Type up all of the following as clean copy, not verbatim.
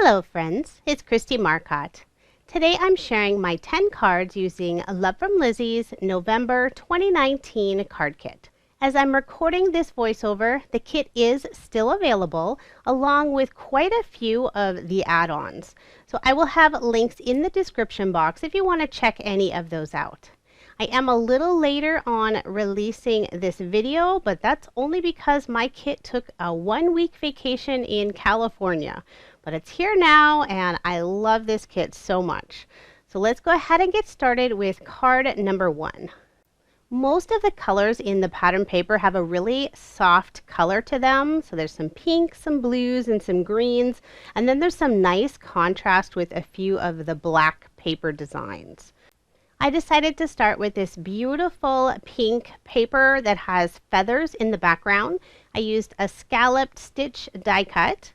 Hello friends, it's Kristie Marcotte. Today I'm sharing my 10 cards using Love From Lizi's November 2019 card kit. As I'm recording this voiceover, the kit is still available along with quite a few of the add-ons. So I will have links in the description box if you want to check any of those out. I am a little later on releasing this video, but that's only because my kit took a 1-week vacation in California. But it's here now and I love this kit so much. So let's go ahead and get started with card number 1. Most of the colors in the pattern paper have a really soft color to them. So there's some pinks, some blues, and some greens. And then there's some nice contrast with a few of the black paper designs. I decided to start with this beautiful pink paper that has feathers in the background. I used a scalloped stitch die cut.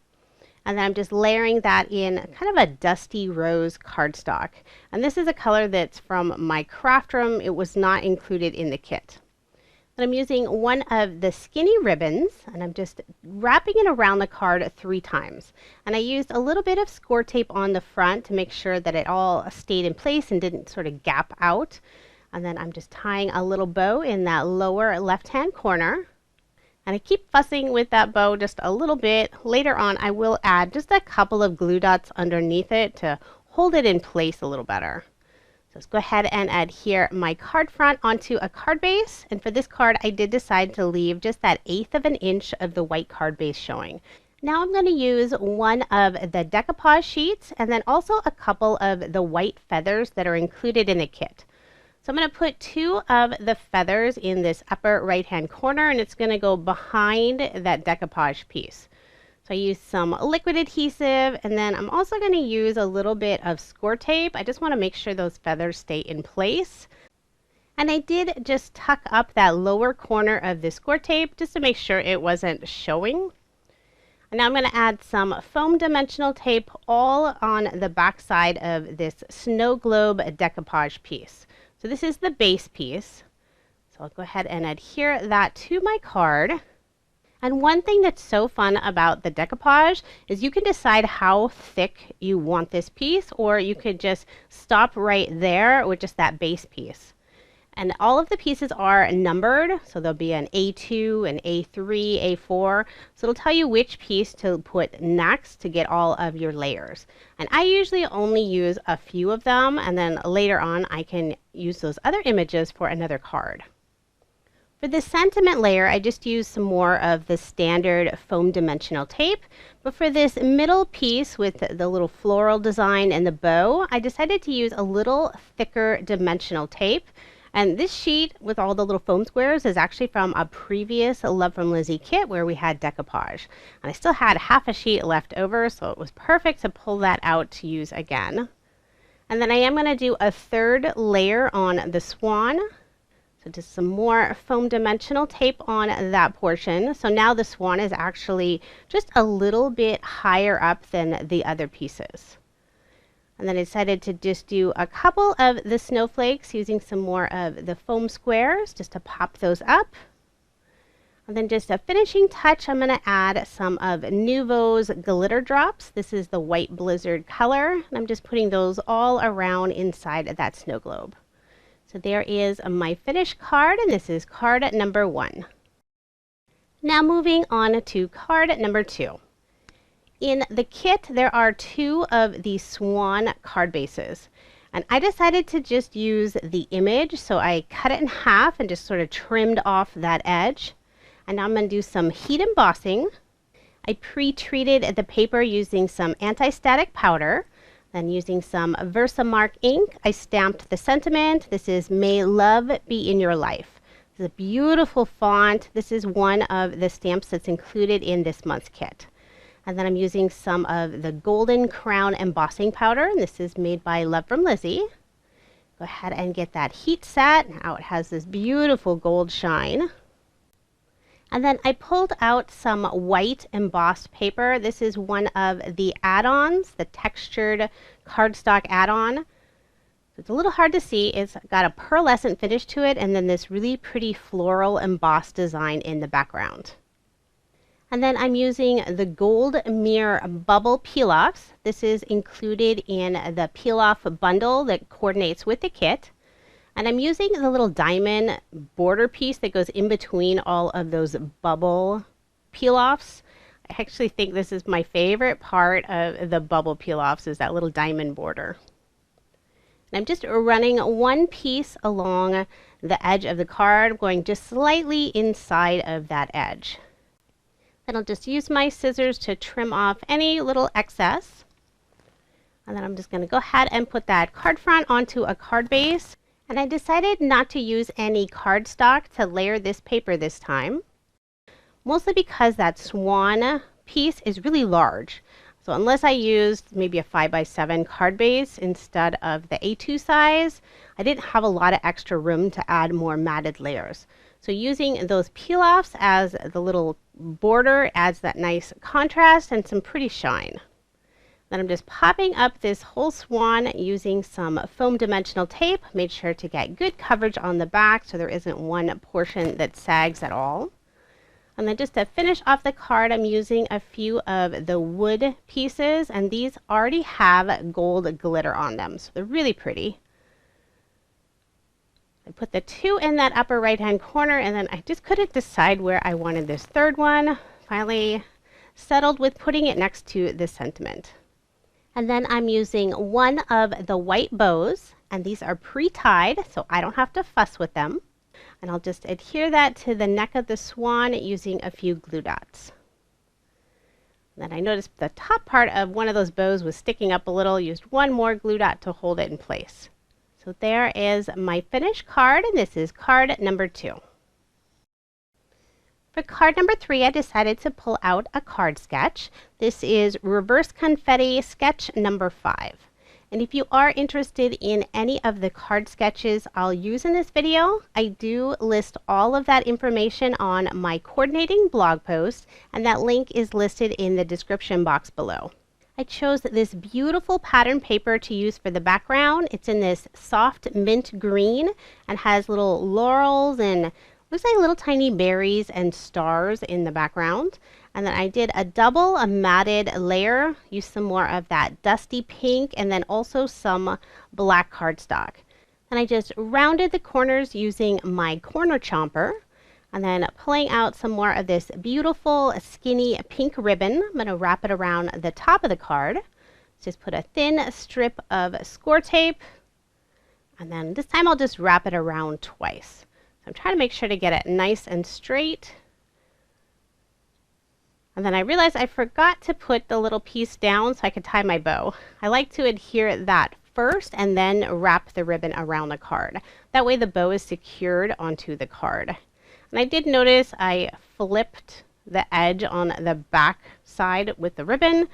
And then I'm just layering that in kind of a dusty rose cardstock. And this is a color that's from my craft room. It was not included in the kit. But I'm using one of the skinny ribbons and I'm just wrapping it around the card 3 times. And I used a little bit of score tape on the front to make sure that it all stayed in place and didn't sort of gap out. And then I'm just tying a little bow in that lower left-hand corner. And I keep fussing with that bow just a little bit. Later on, I will add just a couple of glue dots underneath it to hold it in place a little better. So let's go ahead and adhere my card front onto a card base. And for this card, I did decide to leave just that 1/8 of an inch of the white card base showing. Now I'm going to use one of the decoupage sheets and then also a couple of the white feathers that are included in the kit. So I'm going to put 2 of the feathers in this upper right hand corner and it's going to go behind that decoupage piece. So I use some liquid adhesive and then I'm also going to use a little bit of score tape. I just want to make sure those feathers stay in place. And I did just tuck up that lower corner of the score tape just to make sure it wasn't showing. And now I'm going to add some foam dimensional tape all on the back side of this snow globe decoupage piece. So this is the base piece. So I'll go ahead and adhere that to my card. And one thing that's so fun about the decoupage is you can decide how thick you want this piece, or you could just stop right there with just that base piece. And all of the pieces are numbered, so there'll be an A2, an A3, A4. So it'll tell you which piece to put next to get all of your layers. And I usually only use a few of them, and then later on I can use those other images for another card. For the sentiment layer, I just used some more of the standard foam dimensional tape. But for this middle piece with the little floral design and the bow, I decided to use a little thicker dimensional tape. And this sheet with all the little foam squares is actually from a previous Love From Lizi kit where we had decoupage. And I still had half a sheet left over, so it was perfect to pull that out to use again. And then I am going to do a 3rd layer on the swan. So just some more foam dimensional tape on that portion. So now the swan is actually just a little bit higher up than the other pieces. And then I decided to just do a couple of the snowflakes using some more of the foam squares just to pop those up. And then just a finishing touch, I'm going to add some of Nuvo's glitter drops. This is the white blizzard color. And I'm just putting those all around inside of that snow globe. So there is my finished card, and this is card number 1. Now moving on to card number 2. In the kit, there are 2 of the swan card bases. And I decided to just use the image, so I cut it in half and just sort of trimmed off that edge. And now I'm going to do some heat embossing. I pre-treated the paper using some anti-static powder. Then using some Versamark ink, I stamped the sentiment. This is "May Love Be in Your Life." This is a beautiful font. This is one of the stamps that's included in this month's kit. And then I'm using some of the Golden Crown embossing powder. And this is made by Love From Lizi. Go ahead and get that heat set. Now it has this beautiful gold shine. And then I pulled out some white embossed paper. This is one of the add-ons, the textured cardstock add-on. It's a little hard to see. It's got a pearlescent finish to it and then this really pretty floral embossed design in the background. And then I'm using the Gold Mirror Bubble Peel-Offs. This is included in the peel-off bundle that coordinates with the kit. And I'm using the little diamond border piece that goes in between all of those bubble peel-offs. I actually think this is my favorite part of the bubble peel-offs, is that little diamond border. And I'm just running one piece along the edge of the card, going just slightly inside of that edge. Then I'll just use my scissors to trim off any little excess. And then I'm just going to go ahead and put that card front onto a card base. And I decided not to use any cardstock to layer this paper this time, mostly because that swan piece is really large. So unless I used maybe a 5x7 card base instead of the A2 size, I didn't have a lot of extra room to add more matted layers. So using those peel-offs as the little border adds that nice contrast and some pretty shine. Then I'm just popping up this whole swan using some foam dimensional tape. Made sure to get good coverage on the back so there isn't one portion that sags at all. And then just to finish off the card, I'm using a few of the wood pieces, and these already have gold glitter on them, so they're really pretty. I put the two in that upper right hand corner, and then I just couldn't decide where I wanted this third one. Finally settled with putting it next to the sentiment. And then I'm using one of the white bows, and these are pre-tied, so I don't have to fuss with them. And I'll just adhere that to the neck of the swan using a few glue dots. And then I noticed the top part of one of those bows was sticking up a little, used one more glue dot to hold it in place. So there is my finished card, and this is card number 2. For card number 3, I decided to pull out a card sketch. This is Reverse Confetti sketch number 5. And if you are interested in any of the card sketches I'll use in this video, I do list all of that information on my coordinating blog post, and that link is listed in the description box below. I chose this beautiful pattern paper to use for the background. It's in this soft mint green and has little laurels and looks like little tiny berries and stars in the background. And then I did a matted layer, used some more of that dusty pink and then also some black cardstock. And I just rounded the corners using my corner chomper. And then pulling out some more of this beautiful skinny pink ribbon. I'm going to wrap it around the top of the card. Just put a thin strip of score tape. And then this time I'll just wrap it around twice. So I'm trying to make sure to get it nice and straight. And then I realized I forgot to put the little piece down so I could tie my bow. I like to adhere that first and then wrap the ribbon around the card. That way the bow is secured onto the card. And I did notice I flipped the edge on the back side with the ribbon,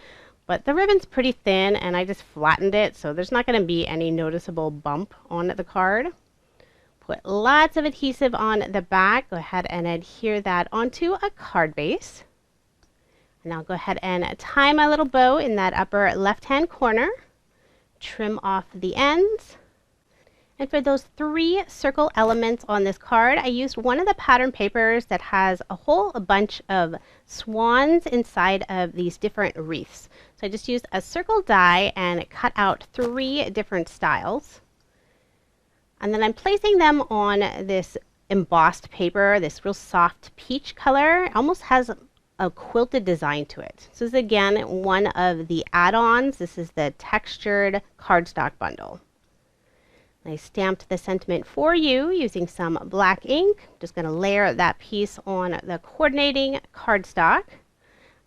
but the ribbon's pretty thin and I just flattened it, so there's not going to be any noticeable bump on the card. Put lots of adhesive on the back. Go ahead and adhere that onto a card base. And I'll go ahead and tie my little bow in that upper left-hand corner. Trim off the ends. And for those 3 circle elements on this card, I used one of the pattern papers that has a whole bunch of swans inside of these different wreaths. So I just used a circle die and cut out 3 different styles. And then I'm placing them on this embossed paper, this real soft peach color. It almost has a quilted design to it. So this is again one of the add-ons. This is the textured cardstock bundle. I stamped the sentiment for you using some black ink. Just going to layer that piece on the coordinating cardstock.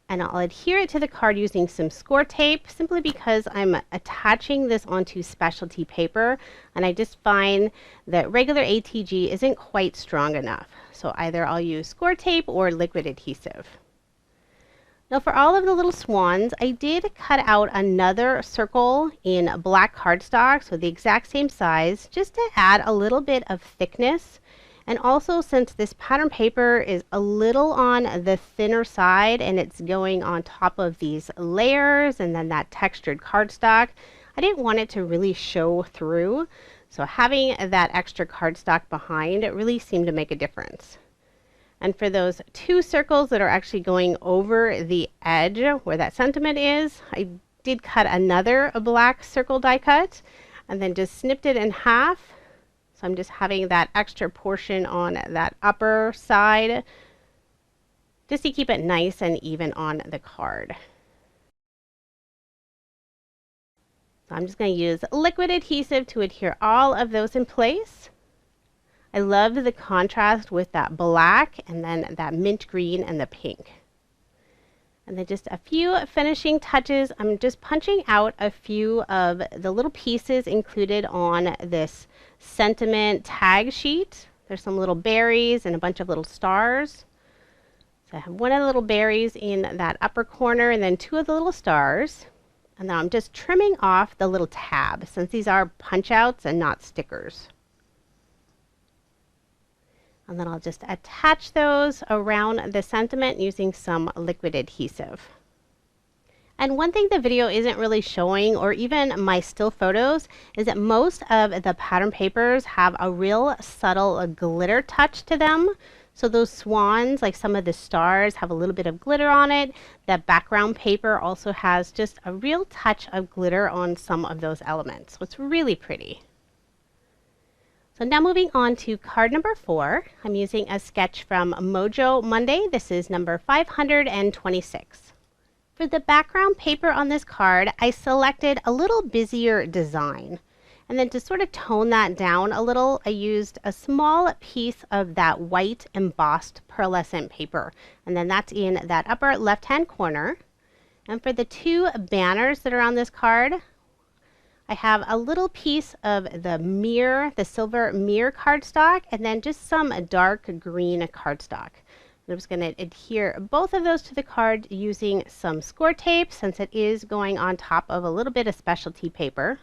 And I'll adhere it to the card using some score tape simply because I'm attaching this onto specialty paper. And I just find that regular ATG isn't quite strong enough. So either I'll use score tape or liquid adhesive. Now for all of the little swans, I did cut out another circle in black cardstock, so the exact same size, just to add a little bit of thickness. And also, since this pattern paper is a little on the thinner side and it's going on top of these layers and then that textured cardstock, I didn't want it to really show through. So having that extra cardstock behind, it really seemed to make a difference. And for those 2 circles that are actually going over the edge where that sentiment is, I did cut another black circle die cut and then just snipped it in half. So I'm just having that extra portion on that upper side just to keep it nice and even on the card. So I'm just going to use liquid adhesive to adhere all of those in place. I love the contrast with that black and then that mint green and the pink. And then just a few finishing touches. I'm just punching out a few of the little pieces included on this sentiment tag sheet. There's some little berries and a bunch of little stars. So I have one of the little berries in that upper corner and then 2 of the little stars. And now I'm just trimming off the little tab since these are punch outs and not stickers. And then I'll just attach those around the sentiment using some liquid adhesive. And one thing the video isn't really showing, or even my still photos, is that most of the pattern papers have a real subtle glitter touch to them. So those swans, like some of the stars, have a little bit of glitter on it. That background paper also has just a real touch of glitter on some of those elements. So it's really pretty. So now moving on to card number 4, I'm using a sketch from Mojo Monday. This is number 526. For the background paper on this card, I selected a little busier design. And then to sort of tone that down a little, I used a small piece of that white embossed pearlescent paper. And then that's in that upper left-hand corner. And for the 2 banners that are on this card, I have a little piece of the mirror, the silver mirror cardstock, and then just some dark green cardstock. I'm just going to adhere both of those to the card using some score tape since it is going on top of a little bit of specialty paper.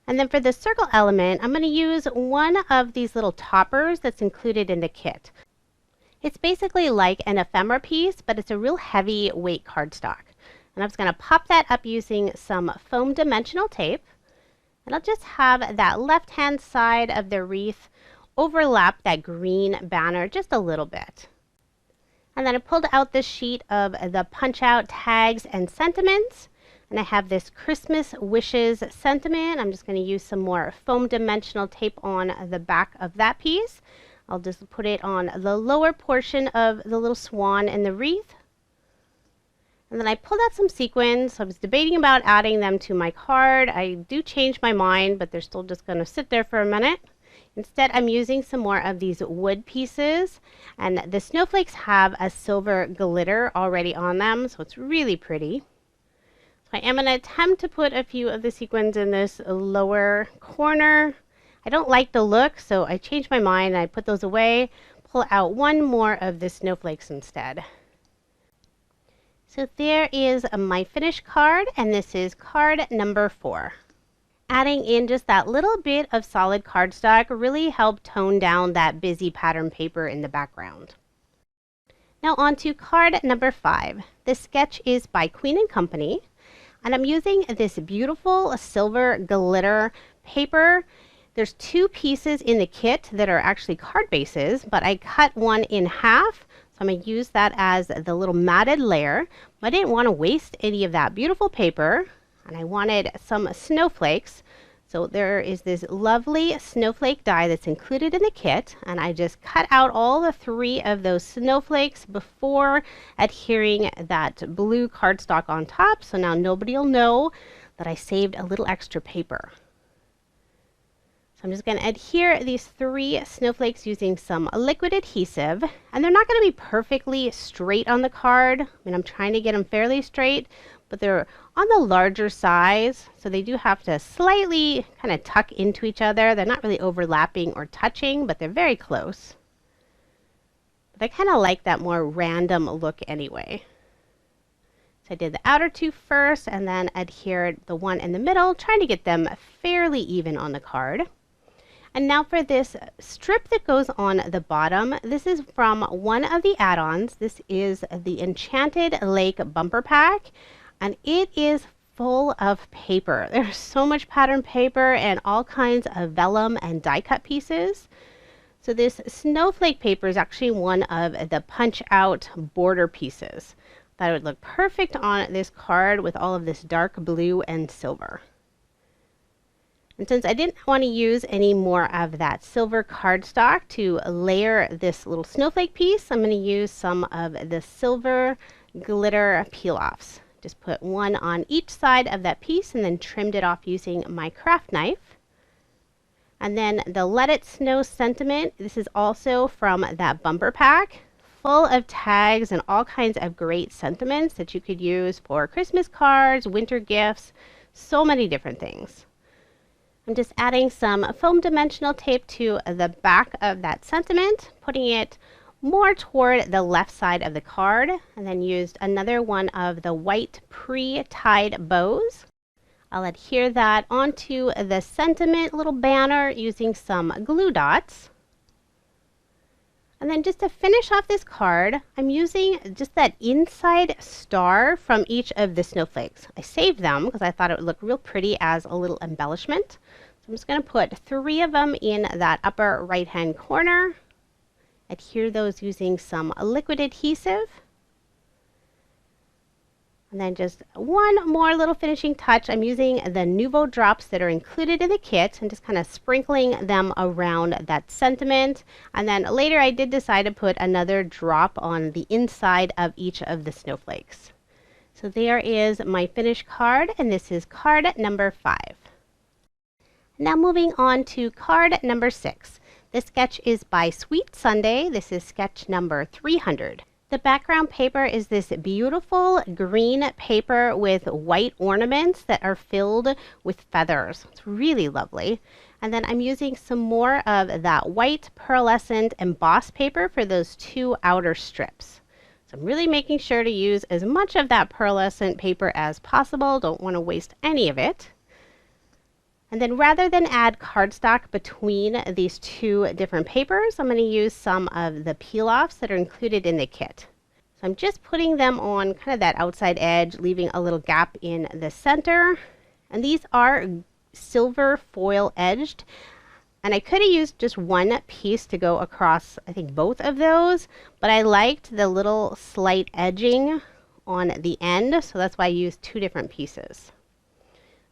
And then for the circle element, I'm going to use one of these little toppers that's included in the kit. It's basically like an ephemera piece, but it's a real heavy weight cardstock. And I'm just going to pop that up using some foam dimensional tape. And I'll just have that left-hand side of the wreath overlap that green banner just a little bit. And then I pulled out this sheet of the punch-out tags and sentiments. And I have this Christmas wishes sentiment. I'm just going to use some more foam dimensional tape on the back of that piece. I'll just put it on the lower portion of the little swan in the wreath. And then I pulled out some sequins. I was debating about adding them to my card. I do change my mind, but they're still just going to sit there for a minute. Instead, I'm using some more of these wood pieces. And the snowflakes have a silver glitter already on them, so it's really pretty. So I am going to attempt to put a few of the sequins in this lower corner. I don't like the look, so I changed my mind and I put those away. Pull out one more of the snowflakes instead. So there is my finished card, and this is card number 4. Adding in just that little bit of solid cardstock really helped tone down that busy pattern paper in the background. Now on to card number 5. This sketch is by Queen & Company, and I'm using this beautiful silver glitter paper. There's 2 pieces in the kit that are actually card bases, but I cut one in half. So I'm going to use that as the little matted layer. I didn't want to waste any of that beautiful paper, and I wanted some snowflakes. So there is this lovely snowflake die that's included in the kit, and I just cut out all the 3 of those snowflakes before adhering that blue cardstock on top. So now nobody will know that I saved a little extra paper. I'm just going to adhere these 3 snowflakes using some liquid adhesive, and they're not going to be perfectly straight on the card. I mean, I'm trying to get them fairly straight, but they're on the larger size, so they do have to slightly kind of tuck into each other. They're not really overlapping or touching, but they're very close. But I kind of like that more random look anyway. So I did the outer 2 first and then adhered the one in the middle, trying to get them fairly even on the card. And now for this strip that goes on the bottom, this is from one of the add-ons. This is the Enchanted Lake bumper pack, and it is full of paper. There's so much pattern paper and all kinds of vellum and die cut pieces. So this snowflake paper is actually one of the punch out border pieces. Thought it would look perfect on this card with all of this dark blue and silver. And since I didn't want to use any more of that silver cardstock to layer this little snowflake piece, I'm going to use some of the silver glitter peel-offs. Just put one on each side of that piece and then trimmed it off using my craft knife. And then the Let It Snow sentiment, this is also from that bumper pack, full of tags and all kinds of great sentiments that you could use for Christmas cards, winter gifts, so many different things. I'm just adding some foam dimensional tape to the back of that sentiment, putting it more toward the left side of the card, and then used another one of the white pre-tied bows. I'll adhere that onto the sentiment little banner using some glue dots. And then just to finish off this card, I'm using just that inside star from each of the snowflakes. I saved them because I thought it would look real pretty as a little embellishment. So I'm just going to put 3 of them in that upper right hand corner. Adhere those using some liquid adhesive. And then just one more little finishing touch. I'm using the Nuvo drops that are included in the kit and just kind of sprinkling them around that sentiment. And then later I did decide to put another drop on the inside of each of the snowflakes. So there is my finished card, and this is card number 5. Now moving on to card number 6. This sketch is by Sweet Sunday. This is sketch number 300. The background paper is this beautiful green paper with white ornaments that are filled with feathers. It's really lovely. And then I'm using some more of that white pearlescent embossed paper for those 2 outer strips. So I'm really making sure to use as much of that pearlescent paper as possible. Don't want to waste any of it. And then rather than add cardstock between these 2 different papers, I'm going to use some of the peel-offs that are included in the kit. So I'm just putting them on kind of that outside edge, leaving a little gap in the center. And these are silver foil edged. And I could have used just one piece to go across, I think, both of those. But I liked the little slight edging on the end, so that's why I used 2 different pieces.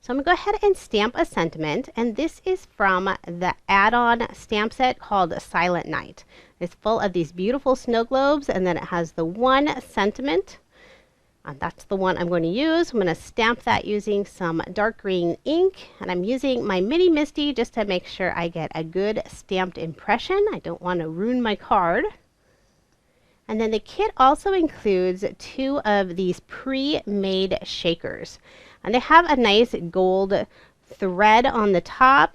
So I'm going to go ahead and stamp a sentiment, and this is from the add-on stamp set called Silent Night. It's full of these beautiful snow globes, and then it has the one sentiment. And that's the one I'm going to use. I'm going to stamp that using some dark green ink, and I'm using my Mini Misty just to make sure I get a good stamped impression. I don't want to ruin my card. And then the kit also includes 2 of these pre-made shakers. And they have a nice gold thread on the top.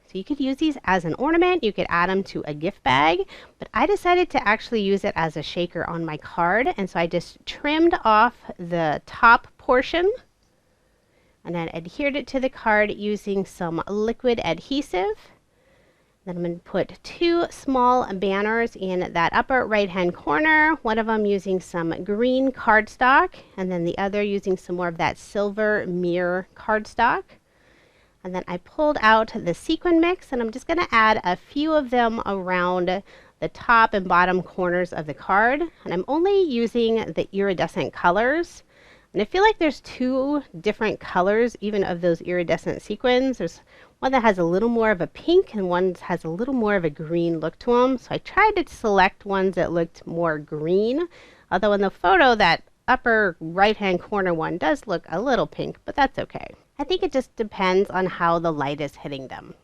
So you could use these as an ornament. You could add them to a gift bag. But I decided to actually use it as a shaker on my card. And so I just trimmed off the top portion and then adhered it to the card using some liquid adhesive. Then I'm going to put 2 small banners in that upper right hand corner, one of them using some green cardstock and then the other using some more of that silver mirror cardstock. And then I pulled out the sequin mix, and I'm just going to add a few of them around the top and bottom corners of the card. And I'm only using the iridescent colors. And I feel like there's 2 different colors even of those iridescent sequins. There's one that has a little more of a pink and one that has a little more of a green look to them. So I tried to select ones that looked more green. Although in the photo, that upper right hand corner one does look a little pink, but that's okay. I think it just depends on how the light is hitting them.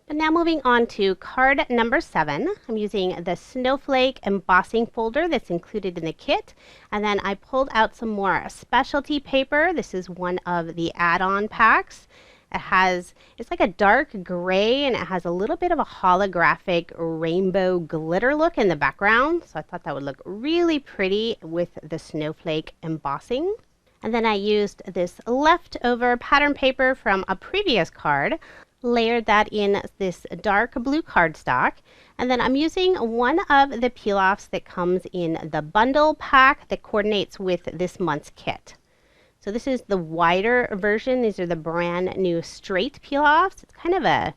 But now moving on to card number 7, I'm using the snowflake embossing folder that's included in the kit. And then I pulled out some more specialty paper. This is one of the add-on packs. It's like a dark gray, and it has a little bit of a holographic rainbow glitter look in the background. So I thought that would look really pretty with the snowflake embossing. And then I used this leftover pattern paper from a previous card, layered that in this dark blue cardstock, and then I'm using one of the peel-offs that comes in the bundle pack that coordinates with this month's kit. So this is the wider version. These are the brand new straight peel-offs. It's kind of a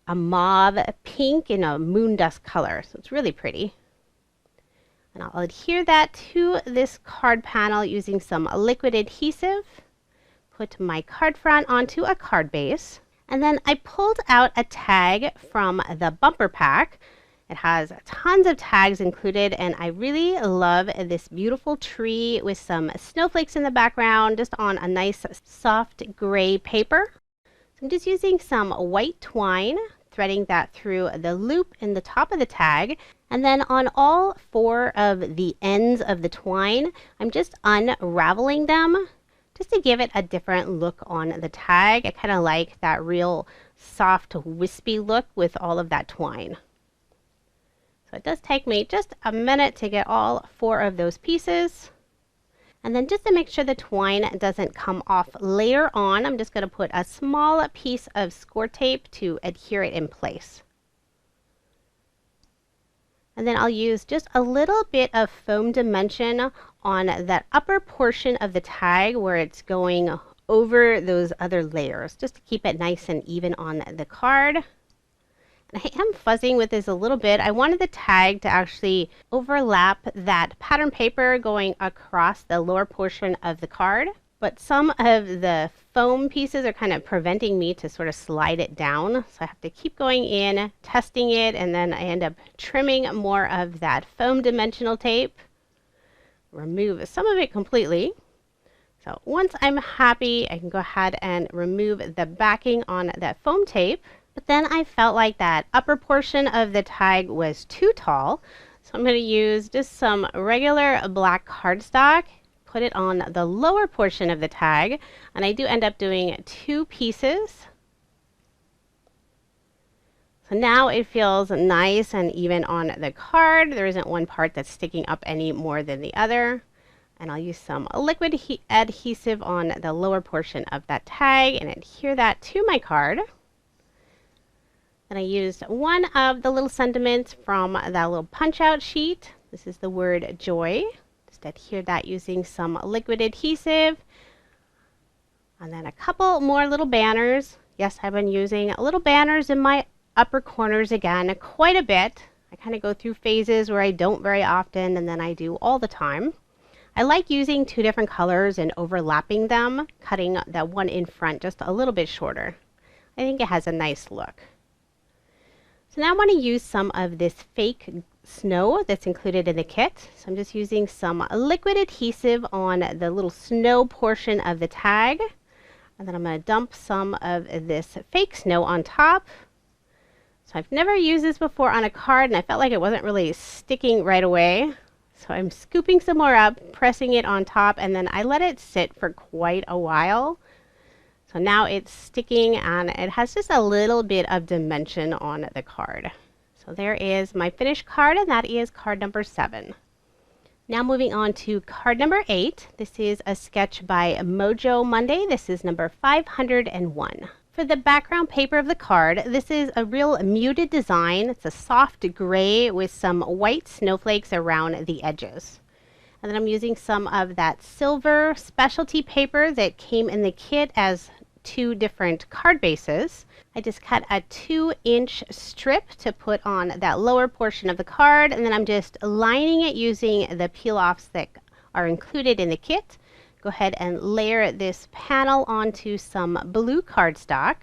a mauve pink and a moon dust color. So it's really pretty. And I'll adhere that to this card panel using some liquid adhesive. Put my card front onto a card base. And then I pulled out a tag from the bumper pack. It has tons of tags included, and I really love this beautiful tree with some snowflakes in the background, just on a nice soft gray paper. So I'm just using some white twine, threading that through the loop in the top of the tag. And then on all 4 of the ends of the twine, I'm just unraveling them just to give it a different look on the tag. I kind of like that real soft, wispy look with all of that twine. So it does take me just a minute to get all 4 of those pieces. And then just to make sure the twine doesn't come off later on, I'm just going to put a small piece of score tape to adhere it in place. And then I'll use just a little bit of foam dimension on that upper portion of the tag where it's going over those other layers, just to keep it nice and even on the card. And I am fuzzing with this a little bit. I wanted the tag to actually overlap that pattern paper going across the lower portion of the card. But some of the foam pieces are kind of preventing me to sort of slide it down. So I have to keep going in, testing it, and then I end up trimming more of that foam dimensional tape. Remove some of it completely. So once I'm happy, I can go ahead and remove the backing on that foam tape. But then I felt like that upper portion of the tag was too tall. So I'm going to use just some regular black cardstock, put it on the lower portion of the tag, and I do end up doing 2 pieces. So now it feels nice and even on the card. There isn't one part that's sticking up any more than the other. And I'll use some liquid adhesive on the lower portion of that tag and adhere that to my card. Then I used one of the little sentiments from that little punch out sheet. This is the word joy. Just adhere that using some liquid adhesive. And then a couple more little banners. Yes, I've been using little banners in my upper corners again quite a bit. I kind of go through phases where I don't very often and then I do all the time. I like using 2 different colors and overlapping them, cutting that one in front just a little bit shorter. I think it has a nice look. So now I want to use some of this fake snow that's included in the kit. So I'm just using some liquid adhesive on the little snow portion of the tag. And then I'm going to dump some of this fake snow on top. So I've never used this before on a card and I felt like it wasn't really sticking right away. So I'm scooping some more up, pressing it on top, and then I let it sit for quite a while. So now it's sticking and it has just a little bit of dimension on the card. So there is my finished card, and that is card number 7. Now moving on to card number 8. This is a sketch by Mojo Monday. This is number 501. For the background paper of the card, this is a real muted design. It's a soft gray with some white snowflakes around the edges. And then I'm using some of that silver specialty paper that came in the kit as 2 different card bases. I just cut a 2-inch strip to put on that lower portion of the card, and then I'm just lining it using the peel-offs that are included in the kit. Go ahead and layer this panel onto some blue cardstock.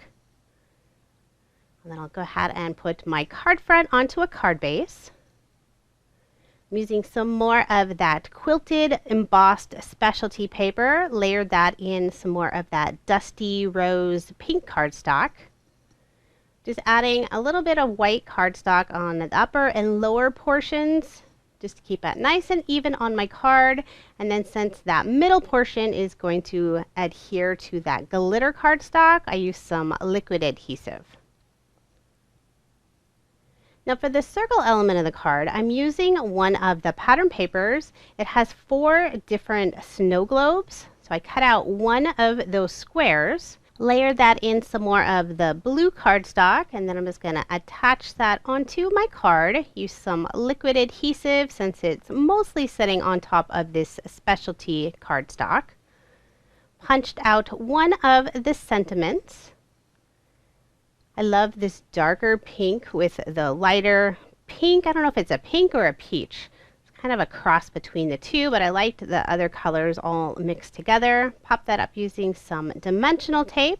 And then I'll go ahead and put my card front onto a card base. I'm using some more of that quilted embossed specialty paper, layered that in some more of that dusty rose pink cardstock. Just adding a little bit of white cardstock on the upper and lower portions, just to keep it nice and even on my card. And then since that middle portion is going to adhere to that glitter cardstock, I use some liquid adhesive. Now for the circle element of the card, I'm using one of the pattern papers. It has 4 different snow globes. So I cut out one of those squares, layer that in some more of the blue cardstock, and then I'm just going to attach that onto my card. Use some liquid adhesive since it's mostly sitting on top of this specialty cardstock. Punched out one of the sentiments. I love this darker pink with the lighter pink. I don't know if it's a pink or a peach. It's kind of a cross between the two, but I liked the other colors all mixed together. Pop that up using some dimensional tape.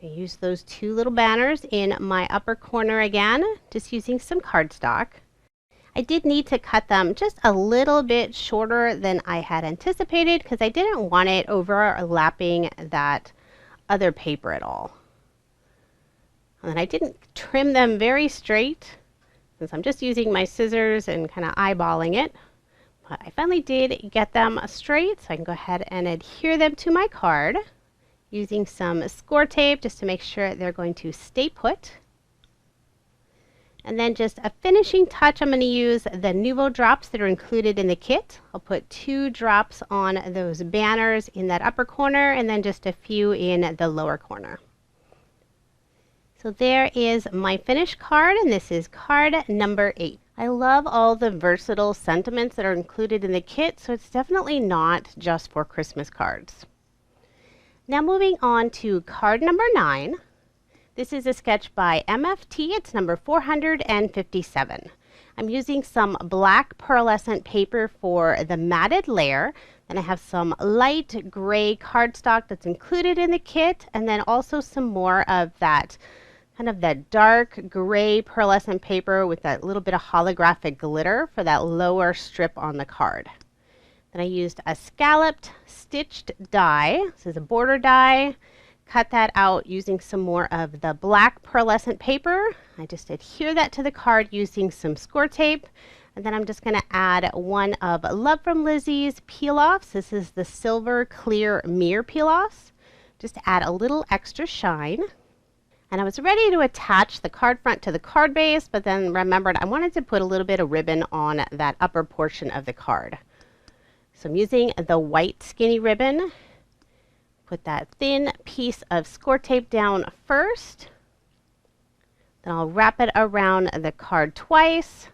I use those two little banners in my upper corner again, just using some cardstock. I did need to cut them just a little bit shorter than I had anticipated because I didn't want it overlapping that other paper at all. And then I didn't trim them very straight since I'm just using my scissors and kind of eyeballing it. But I finally did get them straight, so I can go ahead and adhere them to my card using some score tape just to make sure they're going to stay put. And then just a finishing touch, I'm going to use the Nuvo drops that are included in the kit. I'll put 2 drops on those banners in that upper corner and then just a few in the lower corner. So there is my finished card, and this is card number 8. I love all the versatile sentiments that are included in the kit, so it's definitely not just for Christmas cards. Now moving on to card number 9. This is a sketch by MFT. It's number 457. I'm using some black pearlescent paper for the matted layer. Then I have some light gray cardstock that's included in the kit, and then also some more of that kind of that dark gray pearlescent paper with that little bit of holographic glitter for that lower strip on the card. Then I used a scalloped stitched die. This is a border die. Cut that out using some more of the black pearlescent paper. I just adhere that to the card using some score tape. And then I'm just going to add one of Love From Lizi's peel-offs. This is the silver clear mirror peel-offs. Just to add a little extra shine. And I was ready to attach the card front to the card base, but then remembered I wanted to put a little bit of ribbon on that upper portion of the card. So I'm using the white skinny ribbon. Put that thin piece of score tape down first. Then I'll wrap it around the card twice.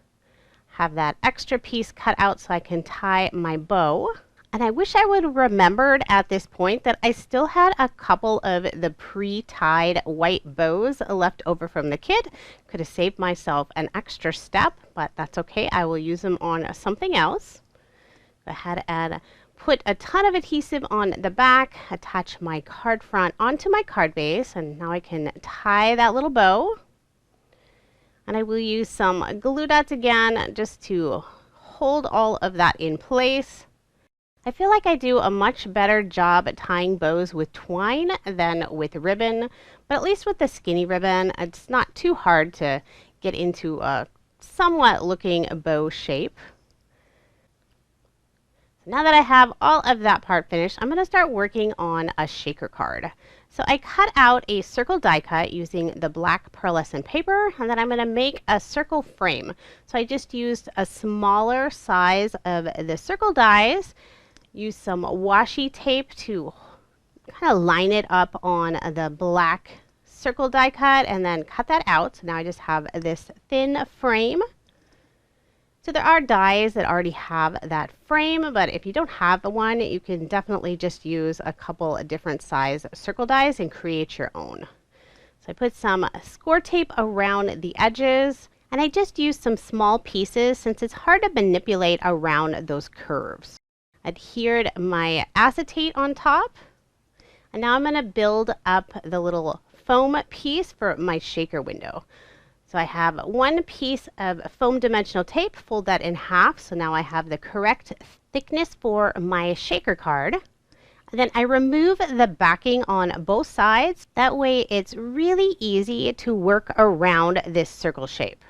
Have that extra piece cut out so I can tie my bow. And I wish I would have remembered at this point that I still had a couple of the pre-tied white bows left over from the kit. Could have saved myself an extra step, but that's okay. I will use them on something else. Go ahead and put a ton of adhesive on the back, attach my card front onto my card base, and now I can tie that little bow. And I will use some glue dots again just to hold all of that in place. I feel like I do a much better job at tying bows with twine than with ribbon, but at least with the skinny ribbon, it's not too hard to get into a somewhat looking bow shape. Now that I have all of that part finished, I'm going to start working on a shaker card. So I cut out a circle die cut using the black pearlescent paper, and then I'm going to make a circle frame. So I just used a smaller size of the circle dies, used some washi tape to kind of line it up on the black circle die cut, and then cut that out. So now I just have this thin frame. So there are dies that already have that frame, but if you don't have one, you can definitely just use a couple of different size circle dies and create your own. So I put some score tape around the edges, and I just used some small pieces since it's hard to manipulate around those curves. Adhered my acetate on top, and now I'm going to build up the little foam piece for my shaker window. So I have one piece of foam dimensional tape, fold that in half, so now I have the correct thickness for my shaker card. And then I remove the backing on both sides. That way it's really easy to work around this circle shape.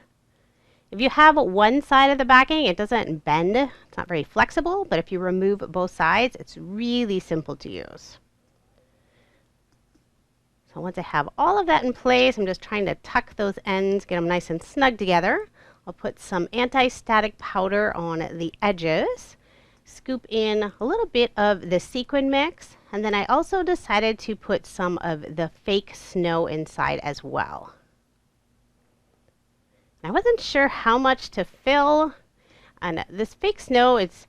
If you have one side of the backing, it doesn't bend. It's not very flexible, but if you remove both sides, it's really simple to use. So once I have all of that in place, I'm just trying to tuck those ends, get them nice and snug together. I'll put some anti-static powder on the edges, scoop in a little bit of the sequin mix, and then I also decided to put some of the fake snow inside as well. I wasn't sure how much to fill, and this fake snow, it's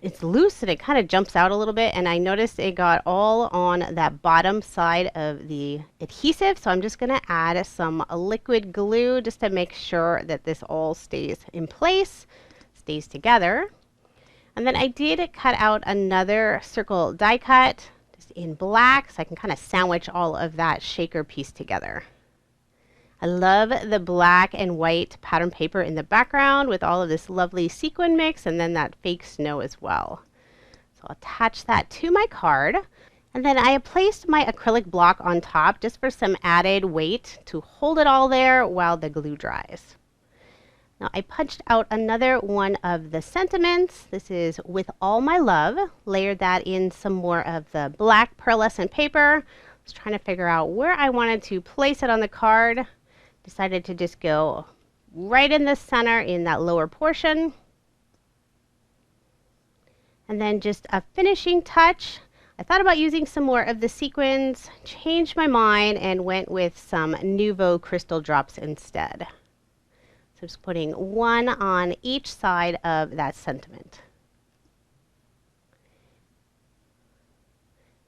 it's loose and it kind of jumps out a little bit, and I noticed it got all on that bottom side of the adhesive, so I'm just going to add some liquid glue just to make sure that this all stays in place, stays together. And then I did cut out another circle die cut just in black so I can kind of sandwich all of that shaker piece together. I love the black and white pattern paper in the background with all of this lovely sequin mix and then that fake snow as well. So I'll attach that to my card. And then I placed my acrylic block on top just for some added weight to hold it all there while the glue dries. Now I punched out another one of the sentiments. This is With All My Love. Layered that in some more of the black pearlescent paper. I was trying to figure out where I wanted to place it on the card. Decided to just go right in the center in that lower portion. And then just a finishing touch. I thought about using some more of the sequins, changed my mind, and went with some Nuvo crystal drops instead. So just putting one on each side of that sentiment.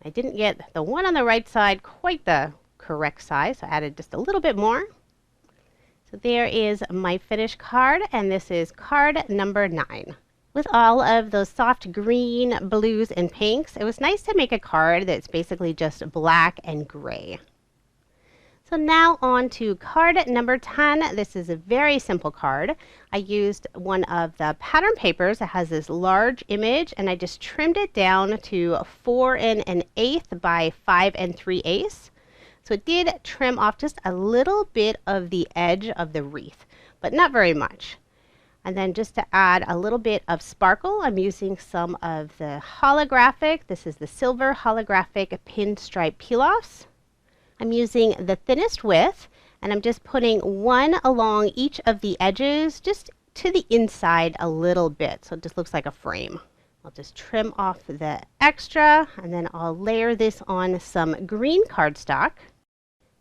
I didn't get the one on the right side quite the correct size, so I added just a little bit more. So there is my finished card, and this is card number 9. With all of those soft green, blues, and pinks, it was nice to make a card that's basically just black and gray. So now on to card number 10. This is a very simple card. I used one of the pattern papers that has this large image, and I just trimmed it down to 4 1/8 by 5 3/8. So it did trim off just a little bit of the edge of the wreath, but not very much. And then just to add a little bit of sparkle, I'm using some of the holographic. This is the silver holographic pinstripe peel-offs. I'm using the thinnest width, and I'm just putting one along each of the edges, just to the inside a little bit, so it just looks like a frame. I'll just trim off the extra, and then I'll layer this on some green cardstock.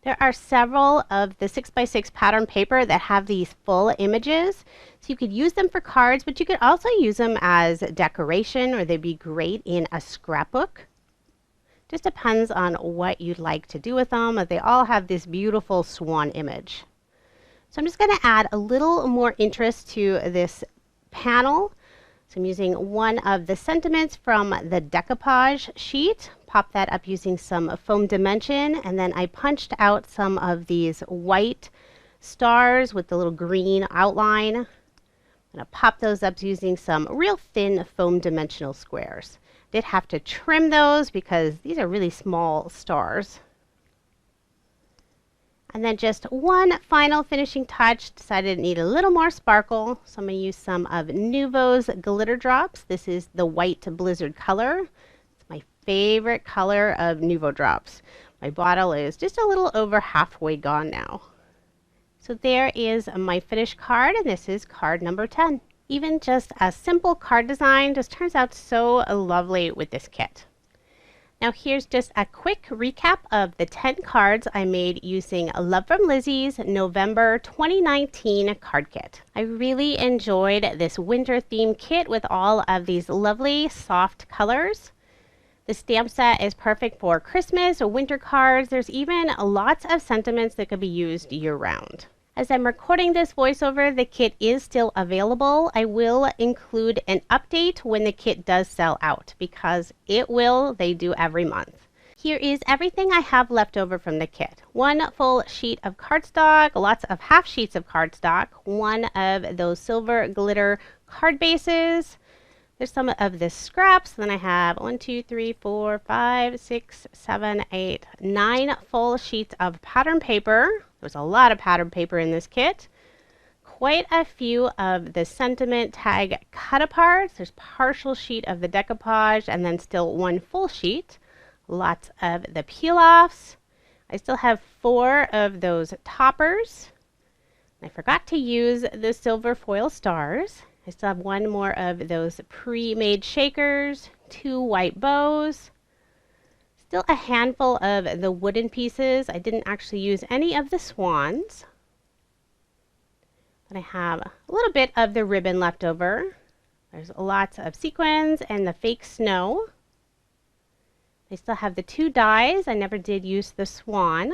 There are several of the 6x6 pattern paper that have these full images, so you could use them for cards, but you could also use them as decoration, or they'd be great in a scrapbook. Just depends on what you'd like to do with them. They all have this beautiful swan image. So I'm just going to add a little more interest to this panel. So I'm using one of the sentiments from the decoupage sheet. Pop that up using some foam dimension, and then I punched out some of these white stars with the little green outline. I'm going to pop those up using some real thin foam dimensional squares. Did have to trim those because these are really small stars. And then just one final finishing touch. Decided it needed a little more sparkle, so I'm going to use some of Nuvo's glitter drops. This is the white blizzard color. It's my favorite color of Nuvo drops. My bottle is just a little over halfway gone now. So there is my finished card, and this is card number 10. Even just a simple card design just turns out so lovely with this kit. Now here's just a quick recap of the 10 cards I made using Love From Lizi's November 2019 card kit. I really enjoyed this winter theme kit with all of these lovely soft colors. The stamp set is perfect for Christmas or winter cards. There's even lots of sentiments that could be used year-round. As I'm recording this voiceover, the kit is still available. I will include an update when the kit does sell out, because it will. They do every month. Here is everything I have left over from the kit. One full sheet of cardstock, lots of half sheets of cardstock, one of those silver glitter card bases. There's some of the scraps. Then I have 1, 2, 3, 4, 5, 6, 7, 8, 9 full sheets of pattern paper. There's a lot of pattern paper in this kit. Quite a few of the sentiment tag cut aparts. There's partial sheet of the decoupage, and then still one full sheet. Lots of the peel-offs. I still have 4 of those toppers. I forgot to use the silver foil stars. I still have 1 more of those pre-made shakers, 2 white bows. Still a handful of the wooden pieces. I didn't actually use any of the swans. But I have a little bit of the ribbon left over. There's lots of sequins and the fake snow. I still have the 2 dies. I never did use the swan.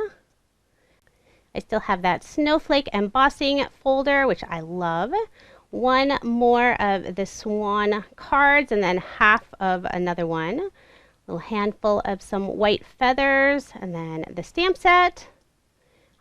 I still have that snowflake embossing folder, which I love. 1 more of the swan cards and then half of another one. A little handful of some white feathers and then the stamp set.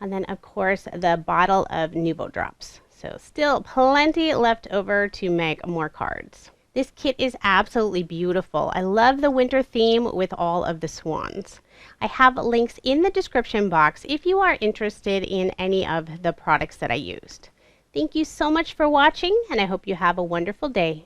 And then, of course, the bottle of Nuvo drops. So still plenty left over to make more cards. This kit is absolutely beautiful. I love the winter theme with all of the swans. I have links in the description box if you are interested in any of the products that I used. Thank you so much for watching, and I hope you have a wonderful day.